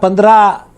15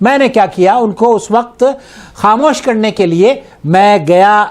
میں نے کیا کیا, ان کو اس وقت خاموش کرنے کے لیے میں گیا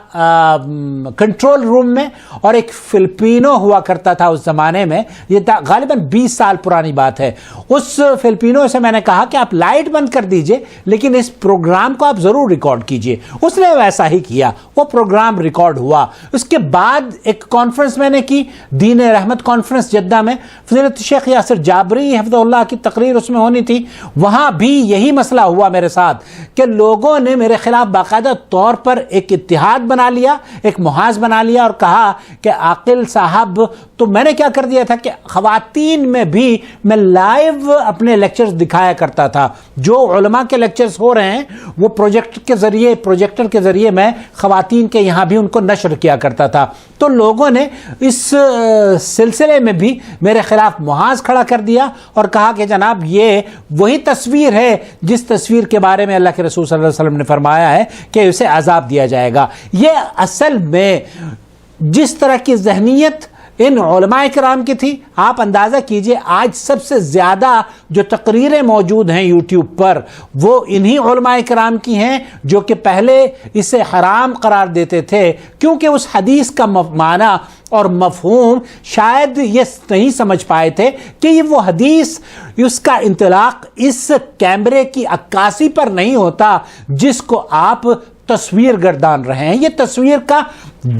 کنٹرول روم میں, اور ایک فلپینو ہوا کرتا تھا اس زمانے میں, یہ غالباً 20 سال پرانی بات ہے, اس فلپینو سے میں نے کہا کہ آپ لائٹ بند کر دیجئے لیکن اس پروگرام کو آپ ضرور ریکارڈ کیجئے. اس نے ویسا ہی کیا, وہ پروگرام ریکارڈ ہوا. اس کے بعد ایک کانفرنس میں نے کی, دین رحمت کانفرنس جدہ میں, فضیلت شیخ یاسر جابری حفظہ اللہ کی تقریر اس میں ہونی تھی. وہاں بھی یہی مسئلہ ہوا میرے ساتھ کہ لوگوں نے میرے خلاف باقاعدہ طور پر ایک اتحاد بنا لیا, ایک محاذ بنا لیا, اور کہا کہ عاقل صاحب, تو میں نے کیا کر دیا تھا کہ خواتین میں بھی میں لائیو اپنے لیکچرز دکھایا کرتا تھا. جو علماء کے لیکچرز ہو رہے ہیں وہ پروجیکٹر کے ذریعے میں خواتین کے یہاں بھی ان کو نشر کیا کرتا تھا. تو لوگوں نے اس سلسلے میں بھی میرے خلاف محاذ کھڑا کر دیا اور کہا کہ جناب یہ وہی تصویر ہے جس تصویر کے بارے میں اللہ کے رسول صلی اللہ علیہ وسلم نے فرمایا ہے کہ اسے عذاب دیا جائے گا. یہ اصل میں جس طرح کی ذہنیت ان علماء کرام کی تھی, آپ اندازہ کیجئے آج سب سے زیادہ جو تقریریں موجود ہیں یوٹیوب پر وہ انہی علماء کرام کی ہیں جو کہ پہلے اسے حرام قرار دیتے تھے, کیونکہ اس حدیث کا معنی اور مفہوم شاید یہ نہیں سمجھ پائے تھے کہ یہ وہ حدیث, اس کا انطلاق اس کیمرے کی عکاسی پر نہیں ہوتا جس کو آپ تصویر گردان رہے ہیں. یہ تصویر کا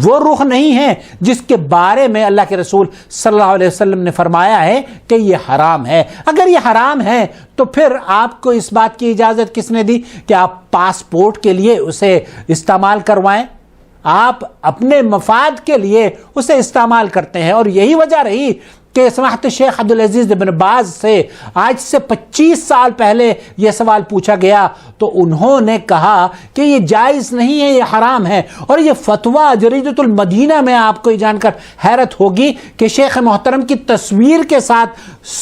وہ رخ نہیں ہے جس کے بارے میں اللہ کے رسول صلی اللہ علیہ وسلم نے فرمایا ہے کہ یہ حرام ہے. اگر یہ حرام ہے تو پھر آپ کو اس بات کی اجازت کس نے دی کہ آپ پاسپورٹ کے لیے اسے استعمال کروائیں؟ آپ اپنے مفاد کے لیے اسے استعمال کرتے ہیں. اور یہی وجہ رہی کہ سماحت شیخ عبدالعزیز بن باز سے آج سے 25 سال پہلے یہ سوال پوچھا گیا تو انہوں نے کہا کہ یہ جائز نہیں ہے, یہ حرام ہے. اور یہ فتویٰ جریدۃ المدینہ میں آپ کو یہ جان کر حیرت ہوگی کہ شیخ محترم کی تصویر کے ساتھ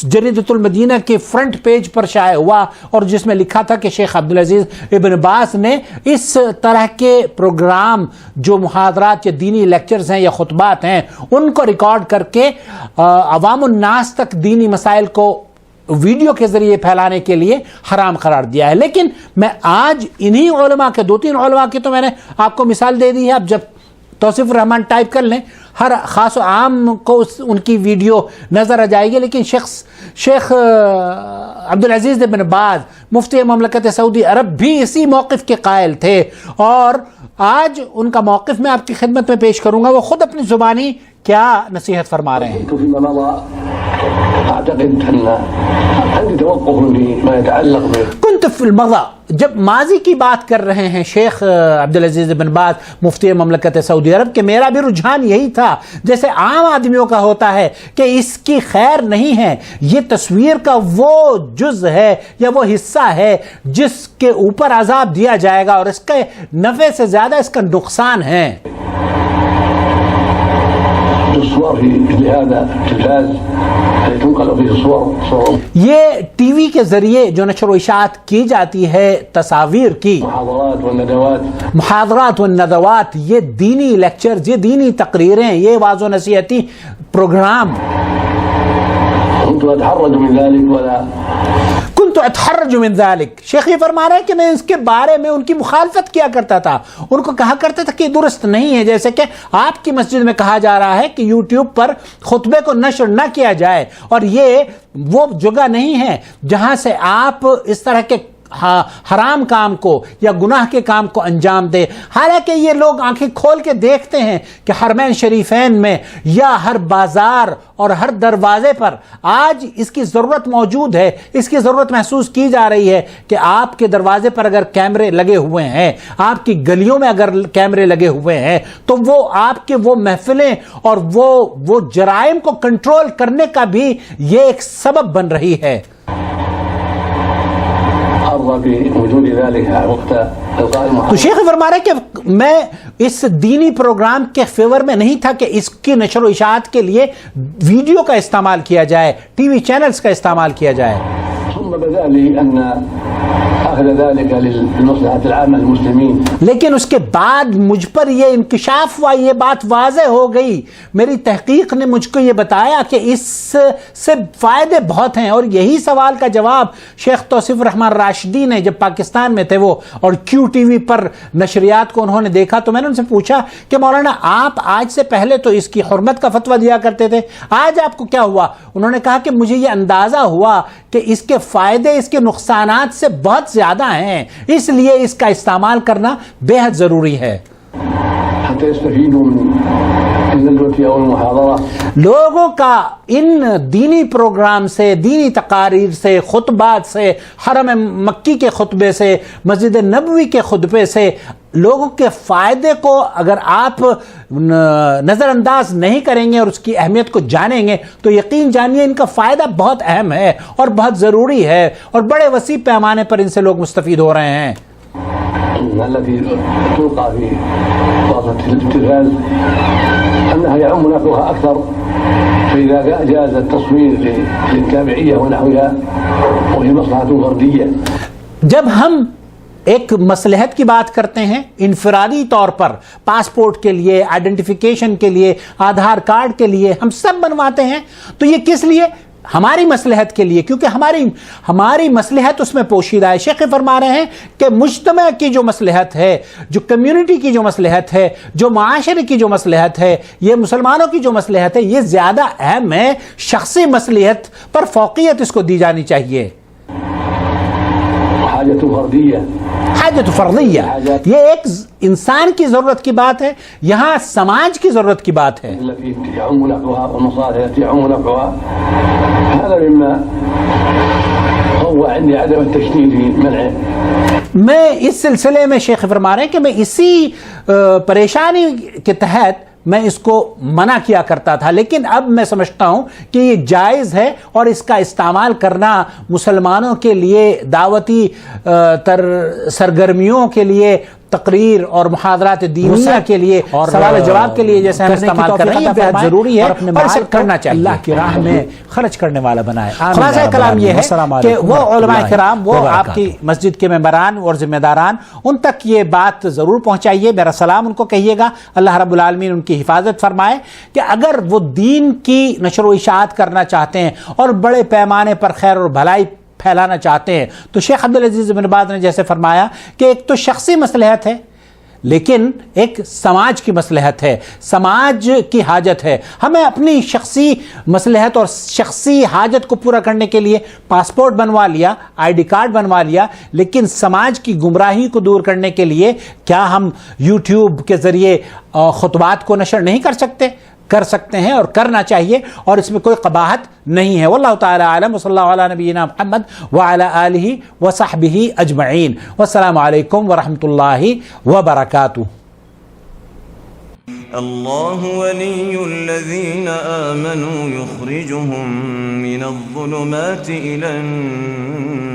جریدۃ المدینہ کے فرنٹ پیج پر شائع ہوا, اور جس میں لکھا تھا کہ شیخ عبدالعزیز ابن باز نے اس طرح کے پروگرام جو محاضرات یا دینی لیکچرز ہیں یا خطبات ہیں ان کو ریکارڈ کر کے عوام الناس تک دینی مسائل کو ویڈیو کے ذریعے پھیلانے کے لیے حرام قرار دیا ہے. لیکن میں آج انہی علماء کے 2-3 علماء کی تو میں نے آپ کو مثال دے دی ہے. اب جب توصیف الرحمان ٹائپ کر لیں ہر خاص و عام کو ان کی ویڈیو نظر آ جائے گی. لیکن شیخ عبدالعزیز بن باز مفتی مملکت سعودی عرب بھی اسی موقف کے قائل تھے, اور آج ان کا موقف میں آپ کی خدمت میں پیش کروں گا. وہ خود اپنی زبانی کیا نصیحت فرما رہے ہیں. كنت في المضى, جب ماضی کی بات کر رہے ہیں شیخ عبدالعزیز بن باز مفتی مملکت سعودی عرب, کہ میرا بھی رجحان یہی تھا جیسے عام آدمیوں کا ہوتا ہے کہ اس کی خیر نہیں ہے, یہ تصویر کا وہ جز ہے یا وہ حصہ ہے جس کے اوپر عذاب دیا جائے گا, اور اس کے نفع سے زیادہ اس کا نقصان ہے. یہ ٹی وی کے ذریعے جو نشر و اشاعت کی جاتی ہے تصاویر کی, محاضرات و ندوات, یہ دینی لیکچرز, یہ دینی تقریریں, یہ واعظ و نصیحتی پروگرام, كنت اتحرج من ذلك. شیخ یہ فرما رہے ہیں کہ میں اس کے بارے میں ان کی مخالفت کیا کرتا تھا, ان کو کہا کرتا تھا کہ درست نہیں ہے. جیسے کہ آپ کی مسجد میں کہا جا رہا ہے کہ یوٹیوب پر خطبے کو نشر نہ کیا جائے, اور یہ وہ جگہ نہیں ہے جہاں سے آپ اس طرح کے حرام کام کو یا گناہ کے کام کو انجام دے. حالانکہ یہ لوگ آنکھیں کھول کے دیکھتے ہیں کہ حرمین شریفین میں یا ہر بازار اور ہر دروازے پر آج اس کی ضرورت موجود ہے, اس کی ضرورت محسوس کی جا رہی ہے کہ آپ کے دروازے پر اگر کیمرے لگے ہوئے ہیں, آپ کی گلیوں میں اگر کیمرے لگے ہوئے ہیں, تو وہ آپ کے وہ محفلیں اور وہ جرائم کو کنٹرول کرنے کا بھی یہ ایک سبب بن رہی ہے. تو شیخ فرما رہے کہ میں اس دینی پروگرام کے فیور میں نہیں تھا کہ اس کی نشر و اشاعت کے لیے ویڈیو کا استعمال کیا جائے, ٹی وی چینلز کا استعمال کیا جائے. أخذ ذلك للمصلحة العامة للمسلمين. لیکن اس کے بعد مجھ پر یہ انکشاف ہوا, یہ بات واضح ہو گئی, میری تحقیق نے مجھ کو یہ بتایا کہ اس سے فائدے بہت ہیں. اور یہی سوال کا جواب شیخ توصیف الرحمن راشدی نے جب پاکستان میں تھے وہ اور کیو ٹی وی پر نشریات کو انہوں نے دیکھا تو میں نے ان سے پوچھا کہ مولانا آپ آج سے پہلے تو اس کی حرمت کا فتویٰ دیا کرتے تھے, آج آپ کو کیا ہوا؟ انہوں نے کہا کہ مجھے یہ اندازہ ہوا کہ اس کے فائدے اس کے نقصانات سے بہت زیادہ ہیں, اس لیے اس کا استعمال کرنا بے حد ضروری ہے. لوگوں کا ان دینی پروگرام سے, دینی تقاریر سے, خطبات سے, حرم مکی کے خطبے سے, مسجد نبوی کے خطبے سے لوگوں کے فائدے کو اگر آپ نظر انداز نہیں کریں گے اور اس کی اہمیت کو جانیں گے تو یقین جانیے ان کا فائدہ بہت اہم ہے اور بہت ضروری ہے اور بڑے وسیع پیمانے پر ان سے لوگ مستفید ہو رہے ہیں. التي تلقى في وسط التلفاز أنها يعم نفعها أكثر, فإذا جاز التصوير للتابعية ونحوها وهي مصلحة فردية. جب ہم ایک مصلحت کی بات کرتے ہیں انفرادی طور پر, پاسپورٹ کے لیے, آئیڈینٹیفیکیشن کے لیے, آدھار کارڈ کے لیے ہم سب بنواتے ہیں, تو یہ کس لیے؟ ہماری مصلحت کے لیے, کیونکہ ہماری مصلحت اس میں پوشیدہ ہے. شیخ فرما رہے ہیں کہ مجتمع کی جو مصلحت ہے, جو کمیونٹی کی جو مصلحت ہے, جو معاشرے کی جو مصلحت ہے, یہ مسلمانوں کی جو مصلحت ہے, یہ زیادہ اہم ہے. شخصی مصلحت پر فوقیت اس کو دی جانی چاہیے. حاجت فردیہ, یہ ایک انسان کی ضرورت کی بات ہے, یہاں سماج کی ضرورت کی بات ہے. میں اس سلسلے میں شیخ فرما رہے ہیں کہ میں اسی پریشانی کے تحت میں اس کو منع کیا کرتا تھا, لیکن اب میں سمجھتا ہوں کہ یہ جائز ہے اور اس کا استعمال کرنا مسلمانوں کے لیے دعوتی سرگرمیوں کے لیے, تقریر اور محاضرات دینیہ کے لیے اور سوال جواب کے لیے جیسے ہم استعمال کر رہے ہیں بہت ضروری ہے اور اسے کرنا چاہیے. اللہ کی راہ میں خرچ کرنے والا بنائے. خلاصہ کلام یہ ہے کہ وہ علماء کرام, وہ آپ کی مسجد کے ممبران اور ذمہ داران, ان تک یہ بات ضرور پہنچائیے, میرا سلام ان کو کہیے گا. اللہ رب العالمین ان کی حفاظت فرمائے کہ اگر وہ دین کی نشر و اشاعت کرنا چاہتے ہیں اور بڑے پیمانے پر خیر اور بھلائی پھیلانا چاہتے ہیں تو شیخ عبدالعزیز بن باز نے جیسے فرمایا کہ ایک تو شخصی مصلحت ہے لیکن ایک سماج کی مصلحت ہے, سماج کی حاجت ہے. ہمیں اپنی شخصی مصلحت اور شخصی حاجت کو پورا کرنے کے لیے پاسپورٹ بنوا لیا, آئی ڈی کارڈ بنوا لیا, لیکن سماج کی گمراہی کو دور کرنے کے لیے کیا ہم یوٹیوب کے ذریعے خطبات کو نشر نہیں کر سکتے؟ کر سکتے ہیں اور کرنا چاہیے, اور اس میں کوئی قباحت نہیں ہے. واللہ تعالی عالم, وصلی اللہ علی نبینا محمد وعلی آلہ وصحبہ اجمعین. والسلام علیکم ورحمۃ اللہ وبرکاتہ. اللہ ولی الذین آمنوا یخرجهم من الظلمات إلى النور